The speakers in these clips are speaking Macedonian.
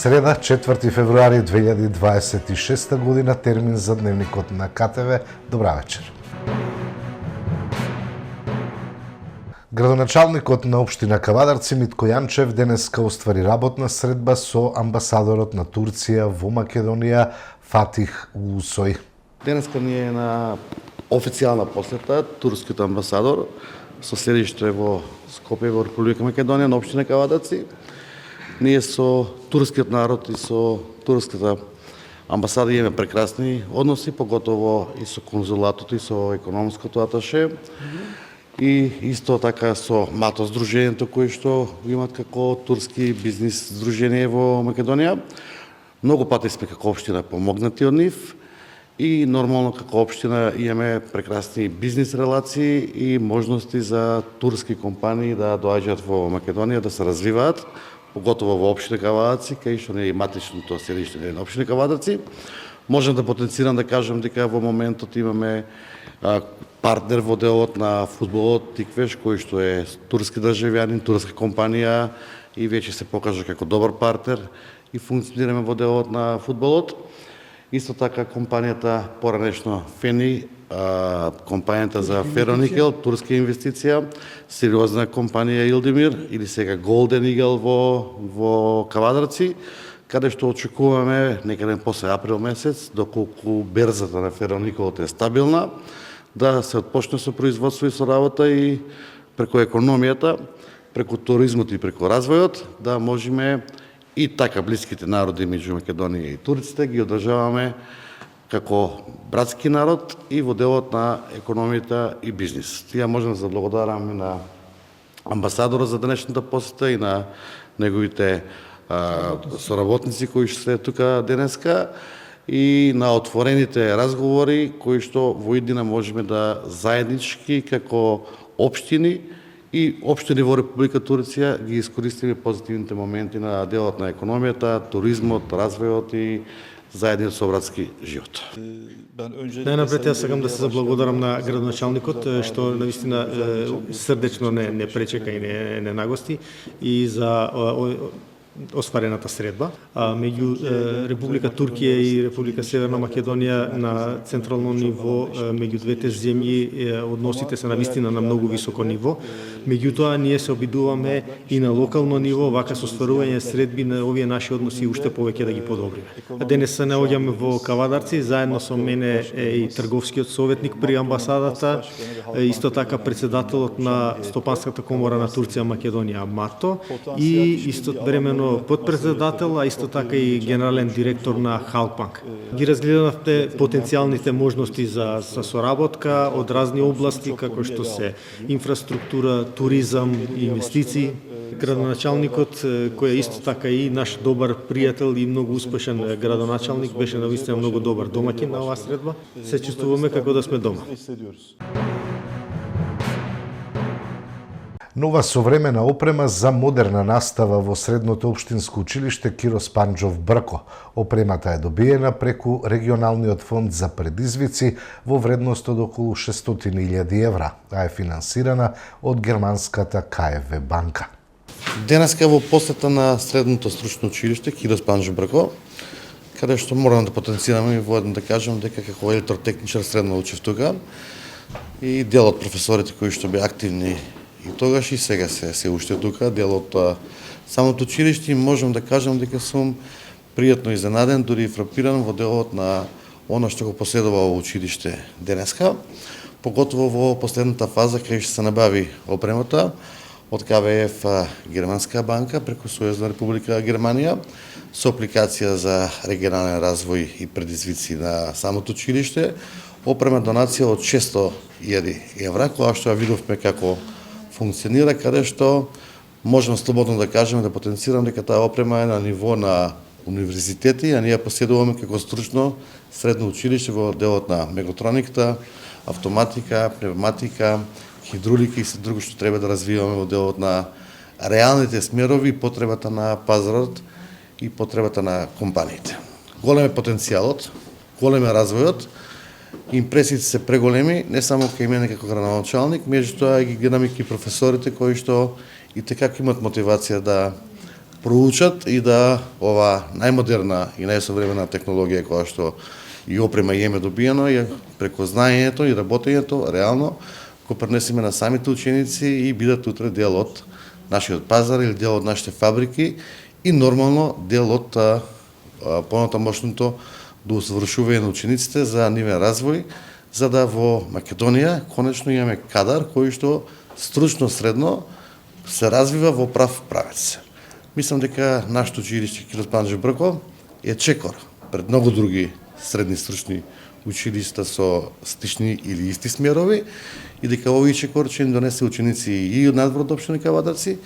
Среда, 4 февруари 2026 година, термин за дневникот на КТВ. Добра вечер. Градоначалникот на општина Кавадарци Митко Јанчев денеска оствари работна средба со амбасадорот на Турција во Македонија Фатих Улусој. Денеска ни е на официјална посета турскиот амбасадор со седиште во Скопје во Република Македонија на општина Кавадарци. Ние со турскиот народ и со турската амбасада имаме прекрасни односи, поготово и со конзулатот и со економското аташе. И исто така со МАТО здружението кој што имат како турски бизнис здружение во Македонија. Многу пати сме како општина помогнати од нив и нормално како општина имаме прекрасни бизнис релации и можности за турски компании да доаѓаат во Македонија да се развиваат, поготово во општина Кавадарци, кај што не е матичното седиште на општина Кавадарци. Можам да потенцирам да кажам дека во моментот имаме партнер во делот на фудбалот Тиквеш, кој што е турски државјанин, турска компанија и веќе се покажа како добар партнер и функционираме во делот на фудбалот. Исто така компанијата поранешно Фени, компанијата за Фероникел, турска инвестиција, сериозна компанија Илдимир или сега Голден Игел во Кавадарци, каде што очекуваме некаде после април месец, доколку берзата на Фероникелот е стабилна, да се отпочне со производство и со работа и преку економијата, преку туризмот и преку развојот, да можеме и така блиските народи меѓу Македонија и турците ги одржаваме како братски народ и во делот на економијата и бизнис. Тие можеме да заблагодараме на амбасадорот за денешната посета и на неговите соработници кои што се тука денеска и на отворените разговори кои што во иднина можеме да заеднички како општини и општини во Република Турција ги искористиме позитивните моменти на делот на економијата, туризмот, развојот и заедниот собратски живот. Најнапред јас сакам да се заблагодарам на градоначалникот што навистина срдечно не пречека и не нагости и за остварената средба меѓу Република Туркија и Република Северна Македонија на централно ниво, меѓу двете земји односите се навистина на многу високо ниво. Меѓутоа ние се обидуваме и на локално ниво вака со остварување средби на овие наши односи уште повеќе да ги подобриме. Денес се наоѓаме во Кавадарци, заедно со мене е и трговскиот советник при амбасадата, исто така председателот на Стопанската комора на Турција Македонија МАТО и истовремено подпредседател, а исто така и генерален директор на Халпанк. Ги разгледавте потенцијалните можности за соработка од разни области, како што се инфраструктура, туризам, инвестиции. Градоначалникот, кој е исто така и наш добар пријател и многу успешен градоначалник, беше навистина многу добар домаќин на оваа средба. Се чувствуваме како да сме дома. Нова современа опрема за модерна настава во Средното општинско училиште Кирос Панџов Брко. Опремата е добиена преку регионалниот фонд за предизвици во вредност од околу 600.000 евра, а е финансирана од германската КФВ банка. Денеска во посета на Средното стручно училиште Кирос Панџов Брко, каде што морам да потенцираме и воедно да кажам дека како електротехничар средно учев тука и дел од професорите кои што беа активни и тогаш и сега се уште тука, дел од самото училиште и можам да кажам дека сум пријатно изненаден, дури и фрапиран во делот на она што го поседува во училиште денеска, поготово во последната фаза кај што се набави опремата од КВФ Германска банка преку Сојузна република Германија со апликација за регионален развој и предизвици на самото училиште, опрема донација од 600.000 евра, која што ја видовме како функционира, каде што можам слободно да кажеме, да потенцирам дека таа опрема е на ниво на универзитети, а ние поседуваме како стручно средно училиште во делот на мегатрониката, автоматика, пневматика, хидрулика и се друго што треба да развиваме во делот на реалните смерови, потребата на пазарот и потребата на компаниите. Голем е потенцијалот, голем е развојот, импресиите се преголеми, не само кај мене како градоначалник, меѓутоа ги гледам и професорите кои што и така имат мотивација да проучат и да ова најмодерна и најсовремена технологија која што и опрема имаме добиено и преку знаењето и работењето реално го пренесеме на самите ученици и бидат утре дел од нашиот пазар или дел од нашите фабрики и нормално дел од понатамошното до усовршување на учениците за нивен развој, за да во Македонија конечно имаме кадар кој што стручно средно се развива во прав правец. Мислам дека нашето училиште Киро Спанџов Брко е чекор пред многу други средни стручни училишта со слични или исти смерови и дека овој чекор ќе им донесе ученици и од надвор од општина Кавадарци.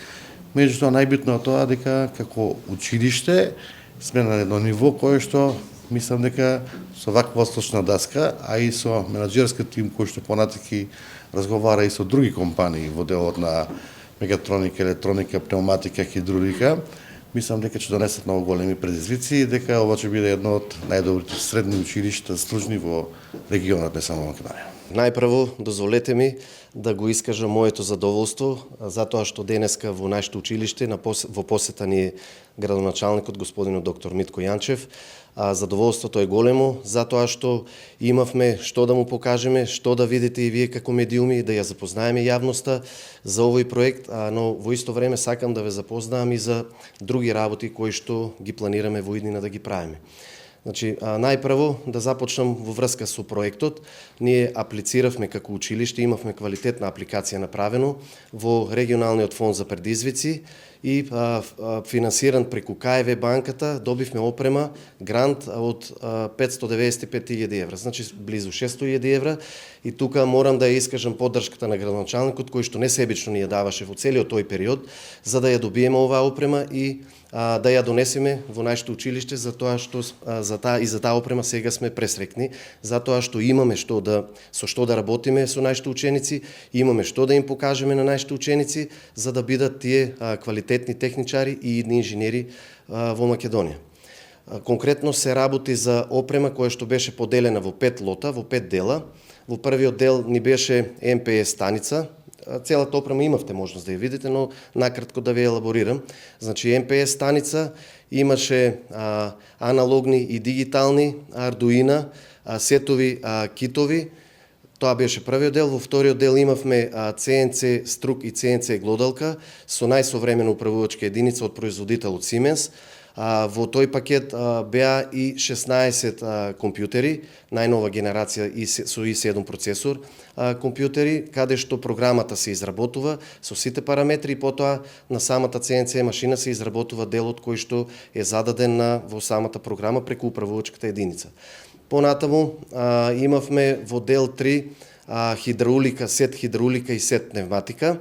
Меѓутоа најбитно е тоа дека како училиште сме на едно ниво кое што мислам дека со ваква слушна даска, а и со менаџерскиот тим кој што понатаки разговара и со други компании во делот на мегатроника, електроника, пневматика, хидравлика, мислам дека ќе донесат многу големи предизвици и дека ова ќе биде едно од најдобрите средни училишта стружни во регионот, не само Македонија. Најпрво, дозволете ми да го искажам моето задоволство, затоа што денеска во нашето училиште, во посета ни е градоначалникот господинот доктор Митко Јанчев. Задоволството е големо, затоа што имавме што да му покажеме, што да видите и вие како медиуми, да ја запознаеме јавноста за овој проект, но во исто време сакам да ве запознаам и за други работи кои што ги планираме во иднина да ги правиме. Значи, најпрво да започнам во врска со проектот. Ние аплициравме како училиште, имавме квалитетна апликација направено во регионалниот фонд за предизвици и финансиран преку КФВ банката, добивме опрема, грант од 595.000 евра, значи близу 600.000 евра. И тука морам да ја искажам поддршката на градоначалникот, кој што несебично ни ја даваше во целиот тој период, за да ја добиеме оваа опрема и да ја донесеме во нашето училиште, за тоа што за таа опрема сега сме пресрекни, затоа што имаме со што да работиме со нашите ученици, имаме што да им покажеме на нашите ученици, за да бидат тие квалитетни техничари и инженери во Македонија. Конкретно се работи за опрема која што беше поделена во 5 лота, во 5 дела. Во првиот дел ни беше МПС станица. Целата опрема имавте можност да ја видите, но накратко да ве елаборирам. Значи МПС станица имаше аналогни и дигитални Ардуина, сетови китови. Тоа беше првиот дел. Во вториот дел имавме CNC струк и CNC глодалка со најсовремена управувачка единица од производител од Siemens. Во тој пакет беа и 16 компјутери, најнова генерација со i7 процесор компјутери, каде што програмата се изработува со сите параметри и потоа на самата CNC машина се изработува делот кој што е зададен во самата програма преку управувачката единица. Понатаму имавме во дел 3 хидравлика, сет хидравлика и сет пневматика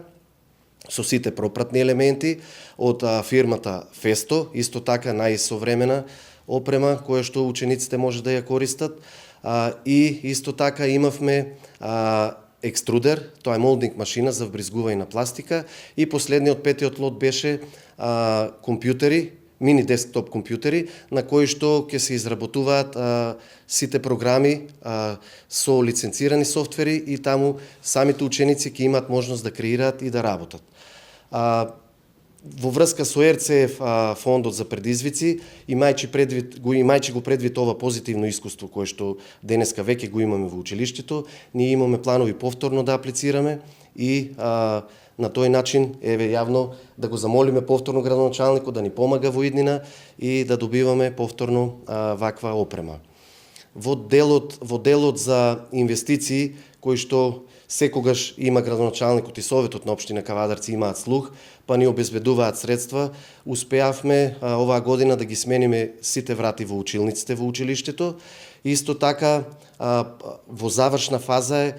со сите пропратни елементи од фирмата Festo, исто така најсовремена опрема која што учениците може да ја користат. И исто така имавме екструдер, тоа е молдинг машина за вбризгување на пластика, и последниот петиот лот беше компјутери, мини десктоп компјутери, на кои што ќе се изработуваат сите програми со лиценцирани софтвери и таму самите ученици ќе имаат можност да креираат и да работат. Во врска со РЦФ фондот за предизвици, имајќи го предвид ова позитивно искуство кое што денеска веќе го имаме во училиштето, ние имаме планови повторно да аплицираме и на тој начин еве јавно да го замолиме повторно градоначалникот да ни помага во иднина и да добиваме повторно ваква опрема. Во делот за инвестиции кои што секогаш има градоначалникот и советот на општина Кавадарци имаат слух, па ни обезбедуваат средства, успеавме оваа година да ги смениме сите врати во училниците во училиштето. Исто така во завршна фаза е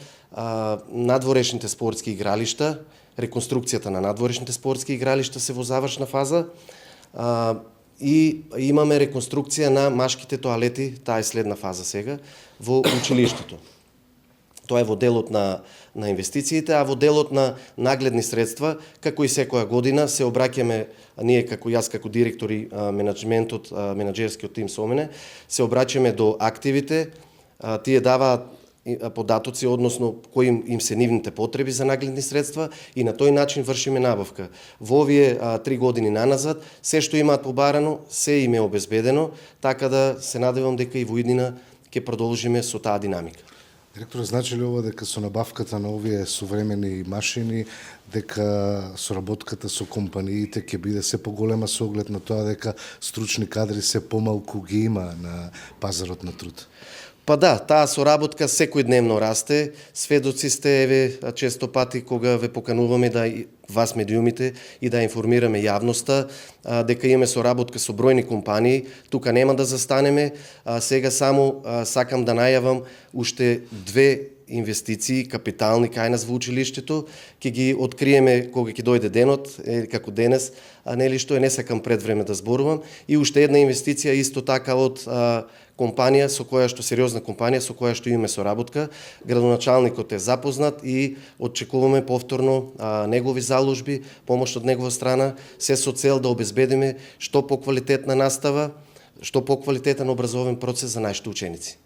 надворешните спортски игралишта, реконструкцијата на надворешните спортски игралишта се во завршна фаза и имаме реконструкција на машките тоалети, таа е следна фаза сега, во училиштето. Тоа е во делот на инвестициите, а во делот на нагледни средства, како и секоја година, се обраќаме, ние како јас, како директор и менаџерскиот тим со мене, се обраќаме до активите, тие даваат податоци, односно кои им се нивните потреби за нагледни средства и на тој начин вршиме набавка. Во овие 3 години наназад, се што имаат побарано, се им е обезбедено, така да се надевам дека и во иднина ќе продолжиме со таа динамика. Директор, значи ли ова дека со набавката на овие современи машини, дека соработката со компаниите ќе биде се поголема со оглед на тоа дека стручни кадри се помалку ги има на пазарот на труд? Па да, таа соработка секојдневно расте. Сведоци сте, еве, често пати кога ве покануваме да вас медиумите и да информираме јавноста дека имаме соработка со бројни компании. Тука нема да застанеме. Сега само сакам да најавам уште 2 инвестиции капитални кај нас во училиштето, ќе ги откриеме кога ќе дојде денот, како денес, нели што не сакам пред време да зборувам, и уште една инвестиција исто така од компанија со која што сериозна компанија со која што имаме соработка. Градоначалникот е запознат и очекуваме повторно негови заложби, помош од негова страна, се со цел да обезбедиме што поквалитетна настава, што поквалитетен образовен процес за нашите ученици.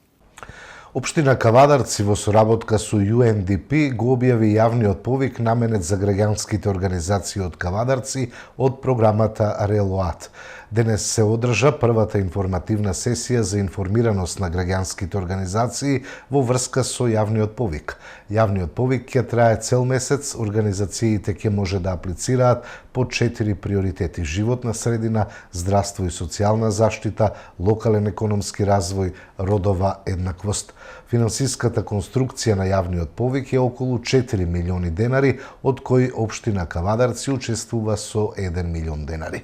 Општина Кавадарци во соработка со UNDP го објави јавниот повик наменет за граѓанските организации од Кавадарци од програмата Релоат. Денес се одржа првата информативна сесија за информираност на граѓанските организации во врска со јавниот повик. Јавниот повик ќе трае цел месец, организациите ќе може да аплицираат по 4 приоритети: животна средина, здравство и социјална заштита, локален економски развој, родова еднаквост. Финансиската конструкција на јавниот повик е околу 4 милиони денари, од кои општина Кавадарци учествува со 1 милион денари.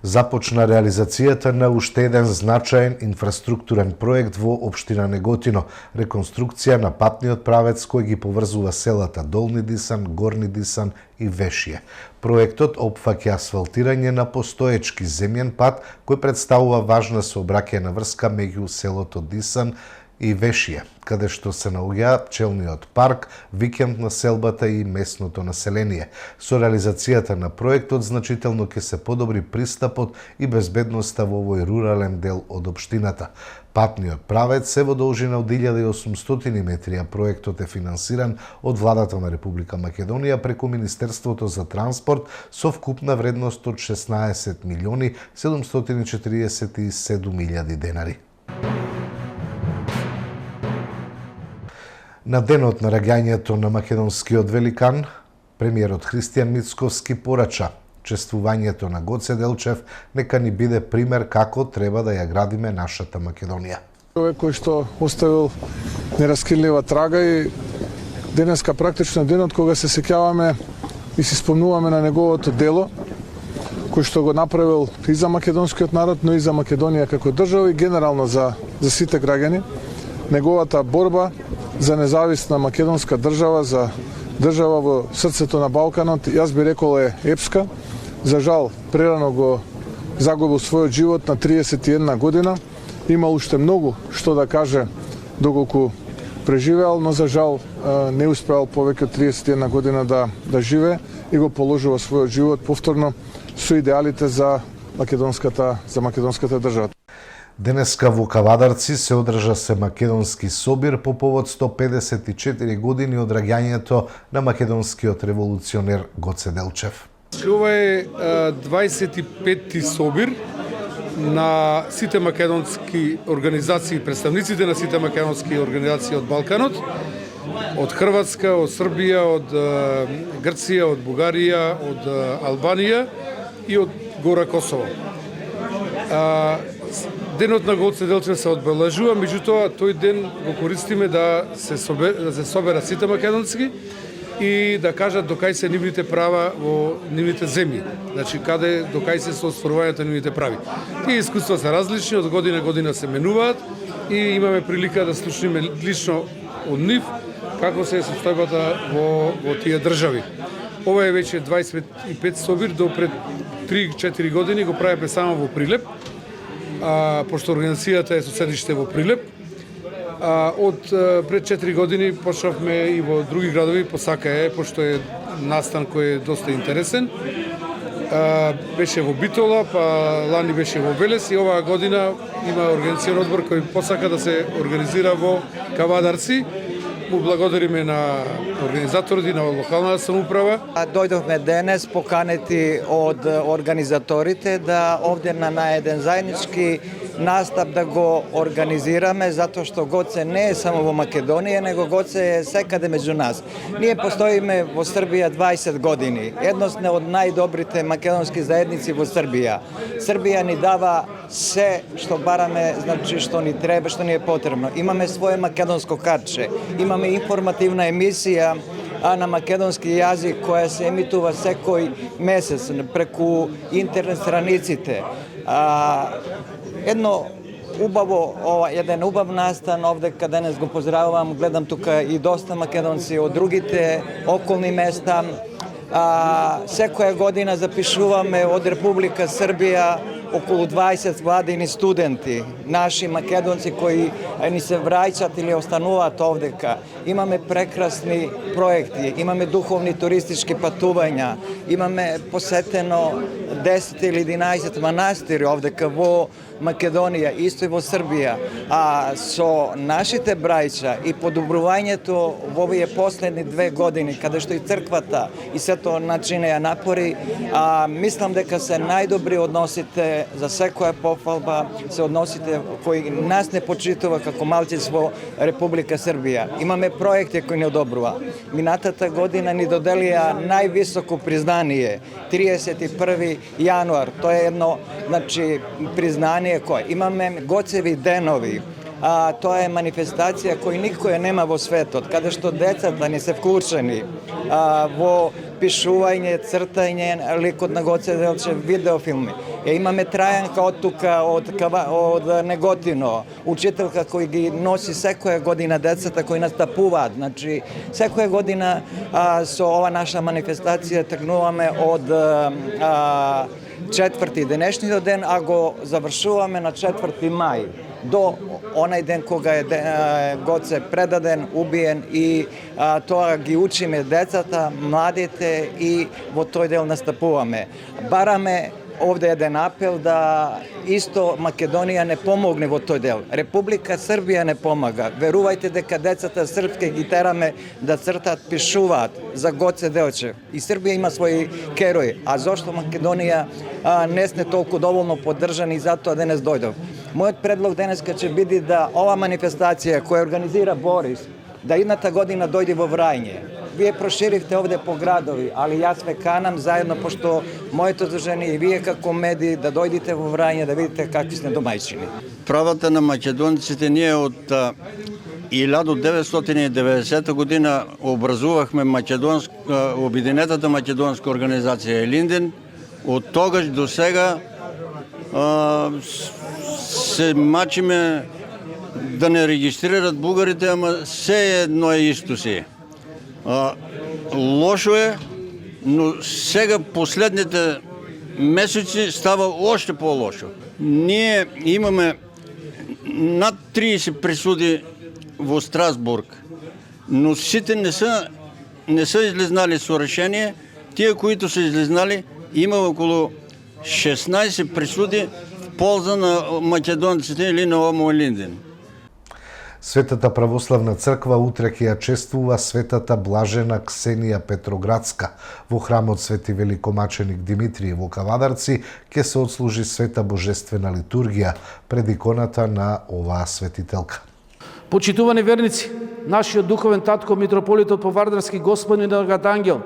Започна реализацијата на уште еден значаен инфраструктурен проект во општина Неготино, реконструкција на патниот правец кој ги поврзува селата Долни Дисан, Горни Дисан и Вешие. Проектот опфаќа асфалтирање на постоечки земјен пат кој представува важна сообраќајна врска меѓу селото Дисан и Вешие, каде што се наоѓа пчелниот парк, викенд на селбата и местното население. Со реализацијата на проектот значително ќе се подобри пристапот и безбедноста во овој рурален дел од општината. Патниот правец се во должина од 1800 метри, а проектот е финансиран од владата на Република Македонија преку Министерството за транспорт со вкупна вредност од 16 милиони 747 илјади денари. На денот на раѓањето на македонскиот великан, премиерот Христијан Мицковски порача чествувањето на Гоце Делчев нека ни биде пример како треба да ја градиме нашата Македонија. Човек кој што оставил нераскирлива трага и денеска практично денот кога се сеќаваме и се спомнуваме на неговото дело, кој што го направил и за македонскиот народ, но и за Македонија како држава и генерално за сите граѓани. Неговата борба за независна македонска држава, за држава во срцето на Балканот, јас би рекол е епска. За жал, прерано го загубил својот живот на 31 година. Имал уште многу што да каже доколку преживеал, но за жал не успеал повеќе од 31 година да живее и го положува својот живот повторно со идеалите за македонската држава. Денеска во Кавадарци се одржа се македонски собир по повод 154 години од раѓањето на македонскиот револуционер Гоце Делчев. Ова е 25-ти собир на сите македонски организации, представниците на сите македонски организации од Балканот, од Хрватска, од Србија, од Грција, од Бугарија, од Албанија и од Гора Косово. Денот на Гоце Делчев се одбележува, меѓутоа тој ден го користиме да се соберат сите македонски и да кажат докај се нивните права во нивните земји. Значи, докај се со остварувањето на нивните прави. Тие искуства се различни, од година се менуваат и имаме прилика да слушнеме лично од нив како се состојбата во тие држави. Ова е веќе 25 собир, до пред 3-4 години го правиме само во Прилеп, пошто организацијата е со седиште во Прилеп. Од пред 4 години почнавме и во други градови, по Сакаје, пошто е настан кој е доста интересен. Беше во Битола, па лани беше во Велес и оваа година има организацијен одбор кој посака да се организира во Кавадарци му благодариме на организаторите и на локалната самоуправа. Дојдовме денес поканети од организаторите да овде на еден заеднички настап да го организираме, затоа што Гоце не е само во Македонија, него Гоце е секаде меѓу нас. Ние постоиме во Србија 20 години. Едносно од најдобрите македонски заедници во Србија. Србија ни дава се што бараме, значи што ни треба, што ни е потребно. Имаме свое македонско картче, имаме информативна емисија на македонски јазик која се емитува секој месец преку интернет страниците. Еден убав настан овде каде денес го поздравувам, гледам тука и доста македонци од другите околни места. Секоја година запишуваме од Република Србија околу 20 владини студенти, наши македонци кои ни се враќаат или остануваат овдека. Имаме прекрасни проекти, имаме духовни туристички патувања, имаме посетено 10 или 11 манастири овдека во Македонија, исто и во Србија. А со нашите браќа и подобрувањето во овие последни 2 години, каде што и црквата и сето начинеа напори, мислам дека се најдобри односите, за секоја пофалба се односите кои нас не почитува како малци во Република Србија. Имаме проекти кои не одобрува. Минатата година ни доделија највисоко признание 31 јануар. Тоа е едно, значи, признание кое имаме Гоцеви денови. Тоа е манифестација кој никоја нема во светот, каде што децата не се вклучени во пишување, цртање, ликот на Гоце Делчев, видеофилми. Имаме Трајанка од тука, од Неготино, учителка кој ги носи секоја година децата кои настапуваат. Значи, секоја година со ова наша манифестација тргнуваме од 4. денешниот ден, а го завршуваме на 4. мај. До онај ден кога е Гоце предаден, убиен и тоа ги учиме децата, младите и во тој дел настапуваме. Бараме овде еден апел да исто Македонија не помогне во тој дел. Република Србија не помага. Верувајте дека децата српски ги тераме да цртат, пишуваат за Гоце Делчев. И Србија има своји керои. А зошто Македонија не сме толку доволно поддржани и затоа денес дојдов. Мојот предлог денеска ќе биде да ова манифестација која организира Борис, да идната година дојде во Врајње. Вие проширивте овде по градови, али јас ве канам заедно, пошто моето здружение и вие како медии да дојдете во Врајње да видите какви сме домајчини. Правата на македонците ние од 1990 година образувавме Обединетата македонска организација Елинден. Од тогаш до сега се мачиме да не регистрират бугарите, ама се едно е исто си. Лошо е, но сега последните месеци става още по-лошо. Ние имаме над 30 присуди во Страсбург, но сите не са излезнали со решение. Тие, които са излезнали, има околу 16 присуди в полза на македонците или на Омо Линден. Светата православна црква утре ќе ја чествува светата блажена Ксенија Петроградска. Во храмот Свети Великомаченик Димитрije во Кавадарци ќе се отслужи света божествена литургија пред иконата на оваа светителка. Почитувани верници, нашиот духовен татко митрополитот Повардарски Господин Архангел,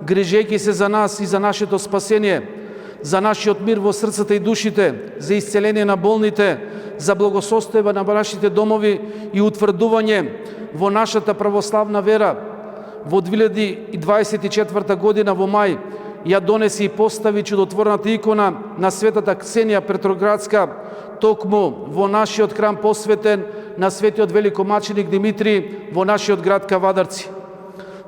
грижејќи се за нас и за нашето спасение, за нашиот мир во срцата и душите, за исцеление на болните, за благосостојба на нашите домови и утврдување во нашата православна вера. Во 2024 година во мај ја донеси и постави чудотворната икона на светата Ксенија Петроградска токму во нашиот храм посветен на светиот великомаченик Димитрije во нашиот град Кавадарци.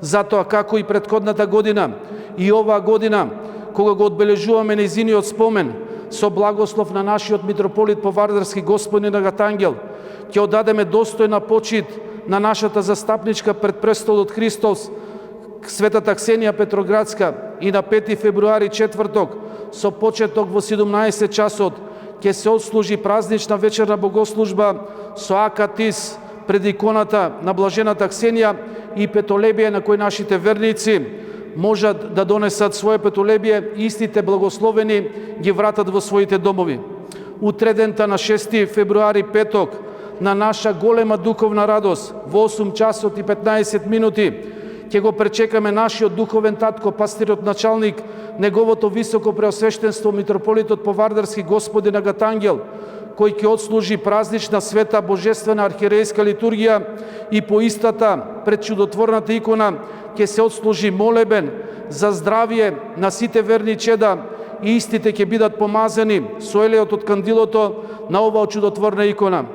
Затоа, како и претходната година, и оваа година, кога го одбележуваме нејзиниот спомен, со благослов на нашиот митрополит Повардарски Господин Архангел, ќе одадеме достојна почит на нашата застапничка пред престолот Христос, светата Ксенија Петроградска, и на 5 февруари четврток, со почеток во 17 часот, ќе се отслужи празнична вечерна богослужба со акатис, пред иконата на блажената Ксенија и петолебие на кој нашите верници можат да донесат свое петолебие и истите благословени ги вратат во своите домови. Утредента на 6 февруари петок на наша голема духовна радост во 8 часот и 15 минути ќе го пречекаме нашиот духовен татко, пастирот началник, неговото високо преосвештенство митрополитот Повардарски господин Агатангел, кој ќе отслужи празнична света божествена архиерејска литургија и по истата пред чудотворната икона ќе се отслужи молебен за здравие на сите верни чеда и истите ќе бидат помазани со елеот од кандилото на оваа чудотворна икона.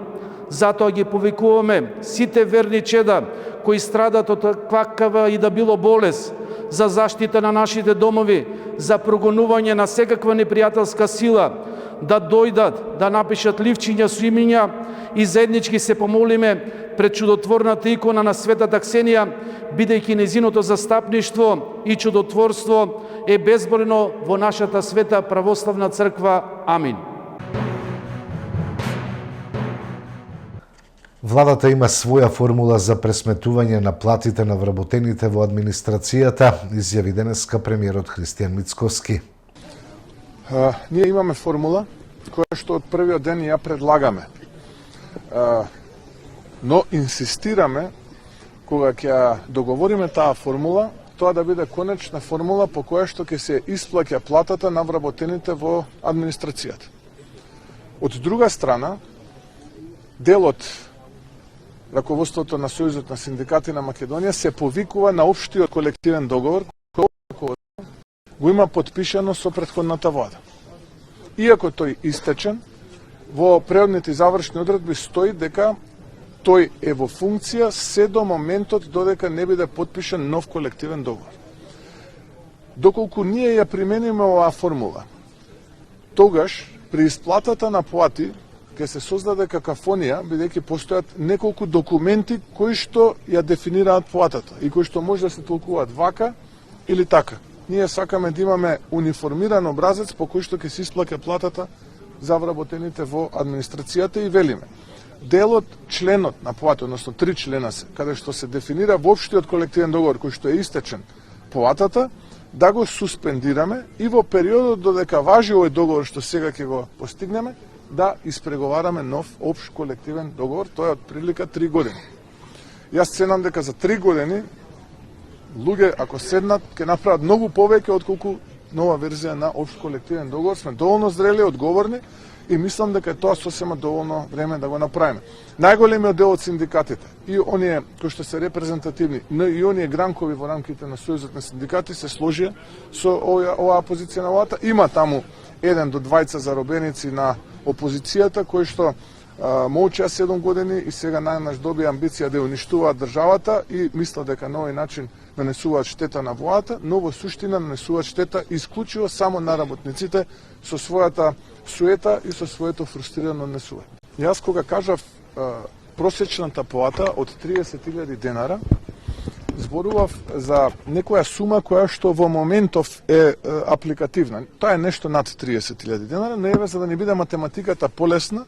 Затоа ги повикуваме сите верни чеда кои страдат од каква и да било болест, за заштита на нашите домови, за прогонување на секаква непријателска сила, да дојдат, да напишат ливчиња со имиња и заеднички се помолиме пред чудотворната икона на светата Ксенија, бидејќи незиното застапништво и чудотворство е безбројно во нашата света православна црква. Амин. Владата има своја формула за пресметување на платите на вработените во администрацијата, изјави денеска премиерот Христијан Мицковски. Ние имаме формула која што од првиот ден ја предлагаме. Но инсистираме кога ќе договориме таа формула, тоа да биде конечна формула по која што ќе се исплаќа платата на вработените во администрацијата. Од друга страна, делот раководството на Сојузот на синдикати на Македонија се повикува на општиот колективен договор кој го има потпишано со претходната влада. Иако тој истечен, во преодните и завршни одредби стои дека тој е во функција се до моментот додека не биде потпишан нов колективен договор. Доколку ние ја примениме оваа формула, тогаш при исплатата на плати ќе се создаде какафонија, бидејќи постојат неколку документи кои што ја дефинираат платата и кои што може да се толкуваат вака или така. Ние сакаме да имаме униформиран образец по кој што ќе се исплаќа платата за вработените во администрацијата и велиме. Делот, членот на плата, односно 3 члена се, каде што се дефинира воопштиот колективен договор кој што е истечен платата, да го суспендираме и во периодот додека важи овој договор што сега ќе го постигнеме, да испреговараме нов општ колективен договор, тоа е од прилика 3 години. Јас ценам дека за 3 години луѓе, ако седнат, ќе направат многу повеќе отколку нова верзија на општ колективен договор. Сме доволно зрели, одговорни и мислам дека е тоа сосема доволно време да го направиме. Најголемиот дел од синдикатите и оние кои што се репрезентативни, и оние гранкови во рамките на Сојузот на синдикати се сложија со оваа позиција на владата. Има таму 1 до 2 заробеници на опозицијата кои што молчеа 7 години и сега најнаш добија амбиција да ја уништуваат државата и мислат дека на овој начин нанесуваат штета на владата, но во суштина нанесуваат штета исклучиво само на работниците со својата суета и со своето фрустрирано однесување. Јас кога кажав просечната плата од 30.000 денара, зборував за некоја сума која што во моментов е апликативна. Тоа е нешто над 30.000 денара, но еве за да не биде математиката полесна,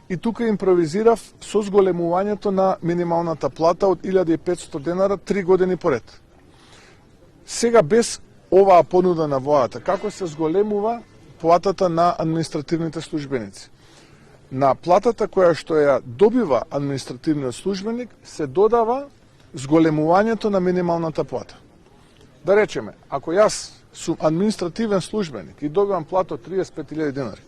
и тука импровизирав со зголемувањето на минималната плата од 1500 денара 3 години поред. Сега без оваа понуда на владата, како се зголемува платата на административните службеници? На платата која што ја добива административниот службеник се додава зголемувањето на минималната плата. Да речеме, ако јас сум административен службеник и добивам плата од 35.000 денари,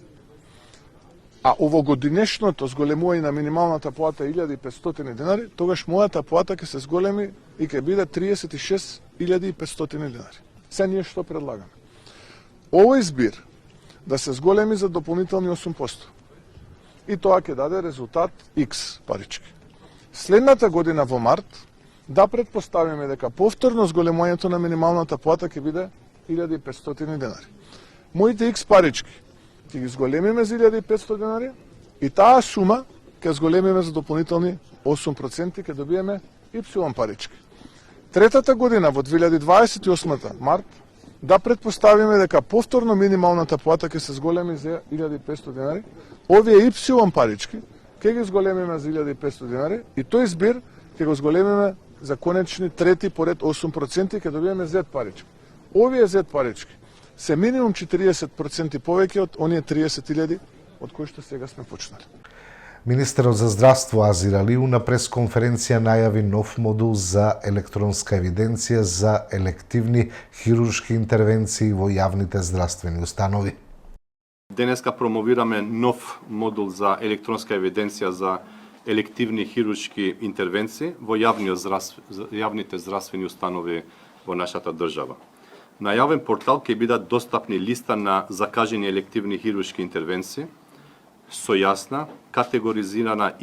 а овогодинешното зголемување на минималната плата е 1500 денари, тогаш мојата плата ќе се зголеми и ќе биде 36.500 денари. Се ние што предлагаме? Овој збир да се зголеми за дополнителни 8%. И тоа ќе даде резултат X парички. Следната година во март да предпоставиме дека повторно зголемувањето на минималната плата ќе биде 1500 денари. Моите X парички ќе ги зголемиме за 1500 денари и таа сума ќе зголемиме за дополнителни 8%, ќе добиеме Y парички. Третата година, во 2028 март, да предпоставиме дека повторно минималната плата ќе се зголеми за 1500 денари, овие Y парички ќе ги зголемиме за 1500 денари и тој збир ќе го зголемиме за конечни трети поред 8% ќе добиеме зет парички. Овие зет парички се минимум 40% повеќе од оние 30.000 од кои што сега сме почнали. Министерот за здравство Азир Алиу на пресконференција најави нов модул за електронска евиденција за елективни хируршки интервенции во јавните здравствени установи. Денеска промовираме нов модул за електронска евиденција за елективни хируршки интервенции во јавните здравствени установи во нашата држава. На јавен портал ќе бидат достапни листа на закажени елективни хируршки интервенции со јасна, категоризирана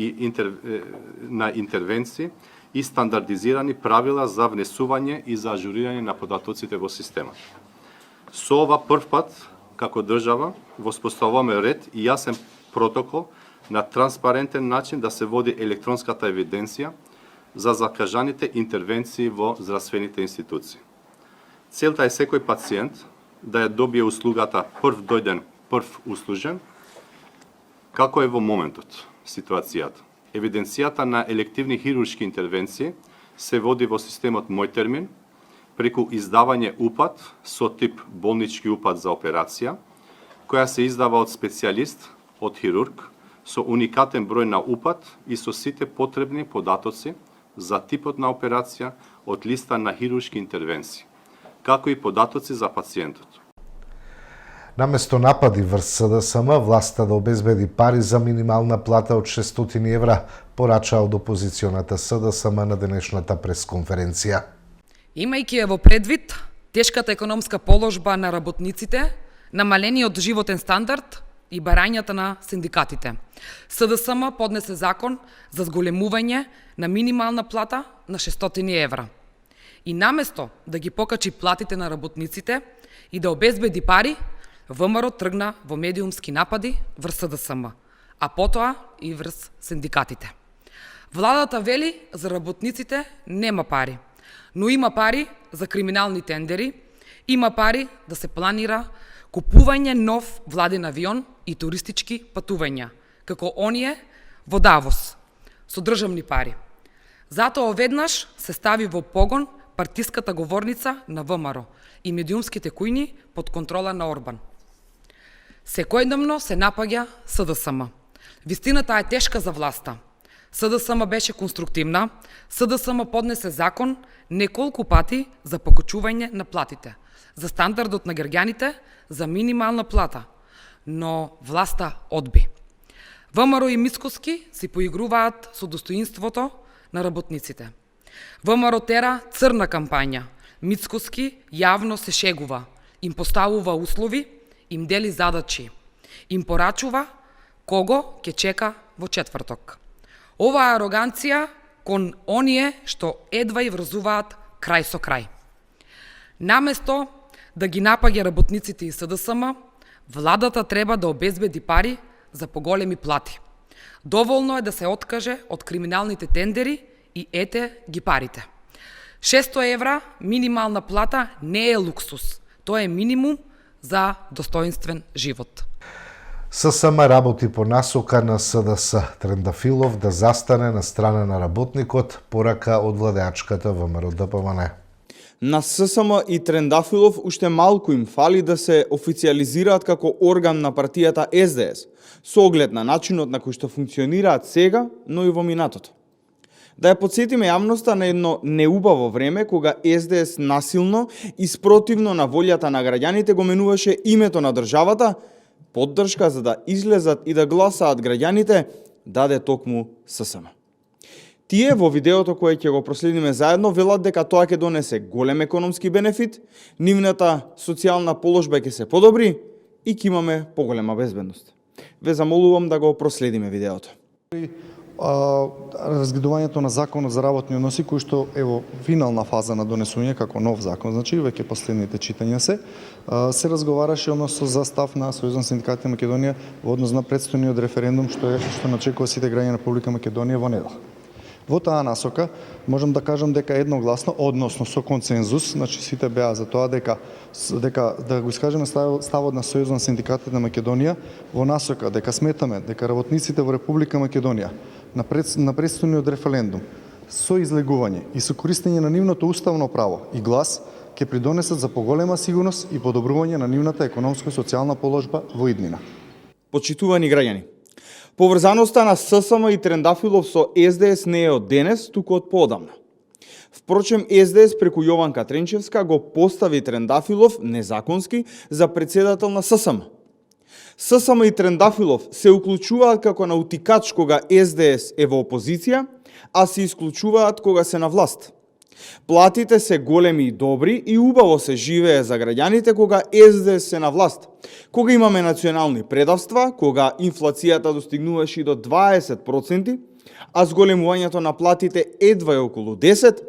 на интервенции и стандардизирани правила за внесување и за ажурирање на податоците во системот. Со ова првпат, како држава, воспоставуваме ред и јасен протокол на транспарентен начин да се води електронската евиденција за закажаните интервенции во здравствените институции. Целта е секој пациент да ја добие услугата прв дојден, прв услужен, како е во моментот ситуацијата. Евиденцијата на елективни хируршки интервенции се води во системот Мој термин, преку издавање упат со тип болнички упат за операција, која се издава од специјалист, од хирург, со уникатен број на упат и со сите потребни податоци за типот на операција од листа на хируршки интервенции, како и податоци за пациентот. Наместо напади врз СДСМ, власта да обезбеди пари за минимална плата од 600 евра, порача од опозиционата СДСМ на денешната пресконференција. Имајќи ја во предвид тешката економска положба на работниците, намалениот животен стандард и барањата на синдикатите, СДСМ поднесе закон за зголемување на минимална плата на 600 евра. И наместо да ги покачи платите на работниците и да обезбеди пари, ВМРО тргна во медиумски напади врз СДСМ, а потоа и врз синдикатите. Владата вели за работниците нема пари, но има пари за криминални тендери, има пари да се планира купување нов владен авион и туристички патувања, како оние во Давос, со државни пари. Затоа веднаш се стави во погон партиската говорница на ВМРО и медиумските кујни под контрола на Орбан. Секојдневно се напаѓа СДСМ. Вистината е тешка за власта. СДСМ беше конструктивна, СДСМ поднесе закон неколку пати за покачување на платите, за стандардот на граѓаните, за минимална плата, но власта одби. ВМРО и Мицкоски си поигруваат со достоинството на работниците. ВМРО тера црна кампања, Мицкоски јавно се шегува, им поставува услови, им дели задачи, им порачува кого ќе чека во четврток. Оваа ароганција кон оние што едва и врзуваат крај со крај. Наместо да ги напаѓа работниците и СДСМ, владата треба да обезбеди пари за поголеми плати. Доволно е да се откаже од криминалните тендери и ете ги парите. 600 евра минимална плата не е луксус, тоа е минимум за достоинствен живот. ССМ работи по насока на СДС. Трендафилов да застане на страна на работникот, порака од владеачката ВМРО-ДПМН. На ССМ и Трендафилов уште малку им фали да се официализираат како орган на партијата СДС, со оглед на начинот на кој што функционираат сега, но и во минатото. Да ја подсетиме јавноста на едно неубаво време кога СДС насилно и спротивно на волјата на граѓаните го менуваше името на државата, поддршка за да излезат и да гласаат граѓаните, даде токму ССМ. Тие во видеото кое ќе го проследиме заедно велат дека тоа ќе донесе голем економски бенефит, нивната социјална положба ќе се подобри и ќе имаме поголема безбедност. Ве замолувам да го проследиме видеото. Разгледувањето на законот за работни односи, кој што е во финална фаза на донесување како нов закон, значи веќе последните читања се разговараше односно за став на Сојузот на синдикатите на Македонија во однос на претстојниот референдум што начекува сите граѓани на Република Македонија во недела. Во таа насока можам да кажам дека едногласно, односно со консензус, значи сите беа за тоа дека да го искажеме ставот на Сојузот на синдикатите на Македонија во насока дека сметаме дека работниците во Република Македонија на предстојниот референдум со излегување и со користење на нивното уставно право и глас ќе придонесат за поголема сигурност и подобрување на нивната економско и социјална положба во иднина. Почитувани граѓани, поврзаноста на ССМ и Трендафилов со СДС не е од денес, туку од поодамна. Впрочем, СДС преку Јованка Тренчевска го постави Трендафилов незаконски за председател на ССМ. ССМ и Трендафилов се уклучуваат како на утикач кога СДС е во опозиција, а се исклучуваат кога се на власт. Платите се големи и добри и убаво се живее за граѓаните кога СДС се на власт. Кога имаме национални предавства, кога инфлацијата достигнуваше и до 20%, а зголемувањето на платите едва е околу 10%,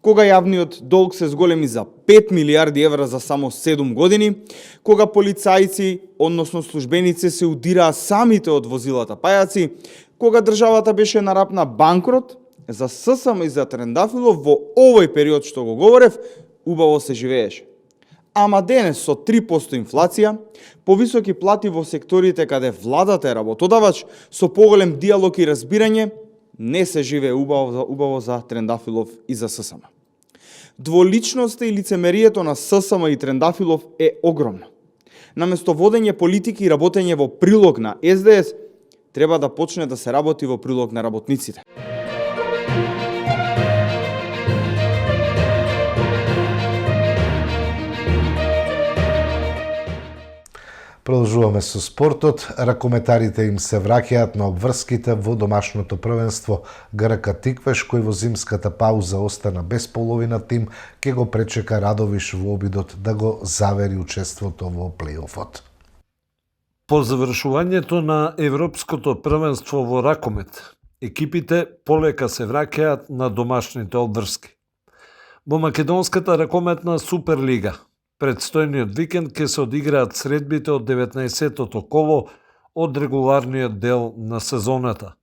кога јавниот долг се зголеми за 5 милиарди евра за само 7 години, кога полицајци, односно службеници се удираа самите од возилата пајаци, кога државата беше на рап на банкрот, за ССМ и за Трендафилов во овој период што го говорев, убаво се живееше. Ама денес со 3% инфлација, повисоки плати во секторите каде владата е работодавач, со поголем диалог и разбирање, не се живее убаво за Трендафилов и за ССМ. Дволичноста и лицемерието на ССМ и Трендафилов е огромно. Наместо водење политики и работење во прилог на СДС, треба да почне да се работи во прилог на работниците. Продолжуваме со спортот. Ракометарите им се враќаат на обврските во домашното првенство. ГРК Тиквеш, кој во зимската пауза остана без половина тим, ќе го пречека Радовиш во обидот да го завери учеството во плейофот. По завршувањето на Европското првенство во ракомет, екипите полека се враќаат на домашните обврски. Во Македонската ракометна Суперлига, предстојниот викенд ќе се одиграат средбите од 19-тото коло од регуларниот дел на сезоната.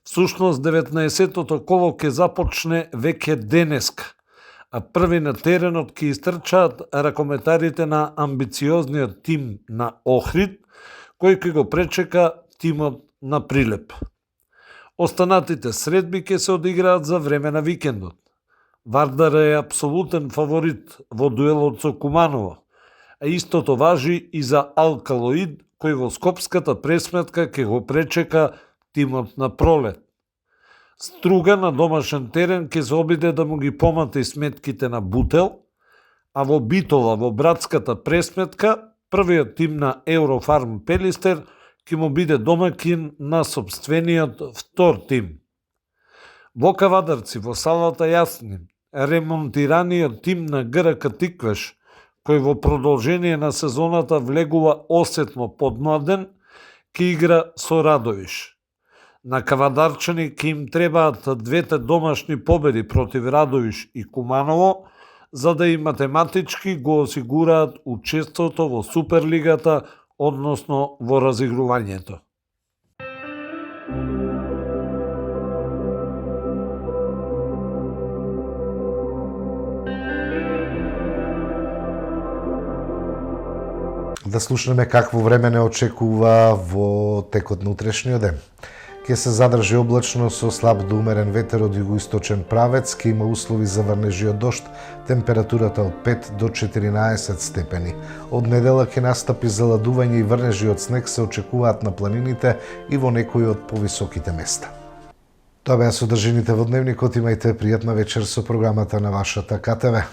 Всушност, 19-тото коло ќе започне веќе денеска, а први на теренот ќе истрчаат ракометарите на амбициозниот тим на Охрид, кој ќе го пречека тимот на Прилеп. Останатите средби ќе се одиграат за време на викендот. Вардар е апсолутен фаворит во дуелот со Куманово, а истото важи и за Алкалоид, кој во скопската пресметка ќе го пречека тимот на Пролет. Струга на домашен терен ќе се обиде да му ги помати сметките на Бутел, а во Битола во братската пресметка првиот тим на Еврофарм Пелистер ќе му биде домакин на собствениот втор тим. Во Кавадарци, во салата Јаснин, ремонтираниот тим на ГРК Тиквеш, кој во продолжение на сезоната влегува осетно подмладен, ќе игра со Радовиш. На Кавадарчани ќе им требаат двете домашни победи против Радовиш и Куманово, за да и математички го осигураат учеството во Суперлигата, односно во разигрувањето. Да слушнеме какво време не очекува во текот на утрешниот ден. Ќе се задржи облачно со слаб до умерен ветер од југоисточен правец, ќе има услови за врнежи од дожд, температурата од 5 до 14 степени. Од недела ќе настапи заладување и врнежи од снег се очекуваат на планините и во некои од повисоките места. Тоа беа содржините во дневникот. Имајте пријатна вечер со програмата на вашата КТВ.